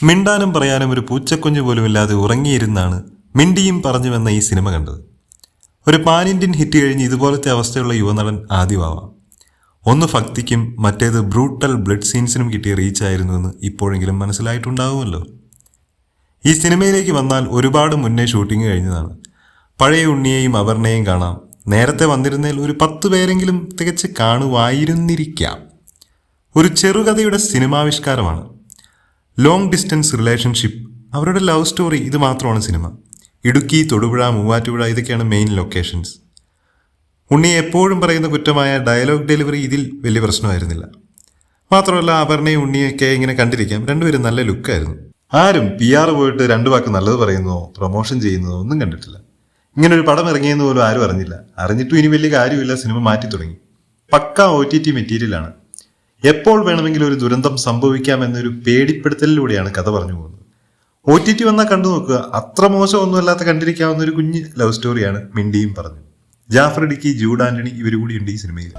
മിണ്ടാനും പറയാനും ഒരു പൂച്ചക്കുഞ്ഞു പോലുമില്ലാതെ ഉറങ്ങിയിരുന്നാണ് മിണ്ടിയും പറഞ്ഞുവെന്ന ഈ സിനിമ കണ്ടത്. ഒരു പാൻ ഇന്ത്യൻ ഹിറ്റ് കഴിഞ്ഞ് ഇതുപോലത്തെ അവസ്ഥയുള്ള യുവനടൻ ആദ്യമാവാം. ഒന്ന് ഭക്തിക്കും മറ്റേത് ബ്രൂട്ടൽ ബ്ലഡ് സീൻസിനും കിട്ടിയ റീച്ചായിരുന്നുവെന്ന് ഇപ്പോഴെങ്കിലും മനസ്സിലായിട്ടുണ്ടാവുമല്ലോ. ഈ സിനിമയിലേക്ക് വന്നാൽ ഒരുപാട് മുന്നേ ഷൂട്ടിംഗ് കഴിഞ്ഞതാണ്. പഴയ ഉണ്ണിയെയും അപർണയെയും കാണാം. നേരത്തെ വന്നിരുന്നതിൽ ഒരു 10 പേരെങ്കിലും തികച്ച് കാണുമായിരുന്നിരിക്കാം. ഒരു ചെറുകഥയുടെ സിനിമാവിഷ്കാരമാണ്. ലോങ് ഡിസ്റ്റൻസ് റിലേഷൻഷിപ്പ്, അവരുടെ ലവ് സ്റ്റോറി, ഇത് മാത്രമാണ് സിനിമ. ഇടുക്കി, തൊടുപുഴ, മൂവാറ്റുപുഴ ഇതൊക്കെയാണ് മെയിൻ ലൊക്കേഷൻസ്. ഉണ്ണി എപ്പോഴും പറയുന്ന കുറ്റമായ ഡയലോഗ് ഡെലിവറി ഇതിൽ വലിയ പ്രശ്നമായിരുന്നില്ല. മാത്രമല്ല അപർണയും ഉണ്ണിയൊക്കെ ഇങ്ങനെ കണ്ടിരിക്കാം. രണ്ടുപേരും നല്ല ലുക്കായിരുന്നു. ആരും PR പോയിട്ട് 2 വാക്ക് നല്ലത് പറയുന്നതോ പ്രൊമോഷൻ ചെയ്യുന്നതോ ഒന്നും കണ്ടിട്ടില്ല. ഇങ്ങനൊരു പടം ഇറങ്ങിയെന്ന് പോലും ആരും അറിഞ്ഞില്ല. അറിഞ്ഞിട്ടും ഇനി വലിയ കാര്യമില്ല, സിനിമ മാറ്റി തുടങ്ങി. പക്ക OTT മെറ്റീരിയലാണ്. എപ്പോൾ വേണമെങ്കിലും ഒരു ദുരന്തം സംഭവിക്കാമെന്നൊരു പേടിപ്പെടുത്തലിലൂടെയാണ് കഥ പറഞ്ഞു പോകുന്നത്. OTT വന്നാൽ കണ്ടു നോക്കുക. അത്ര മോശമൊന്നുമല്ലാത്ത കണ്ടിരിക്കാവുന്ന ഒരു കുഞ്ഞ് ലവ് സ്റ്റോറിയാണ് മിണ്ടിയും പറഞ്ഞു. ജാഫർ ഇടുക്കി, ജൂഡ് ആന്റണി ഇവർ കൂടിയുണ്ട് ഈ സിനിമയിൽ.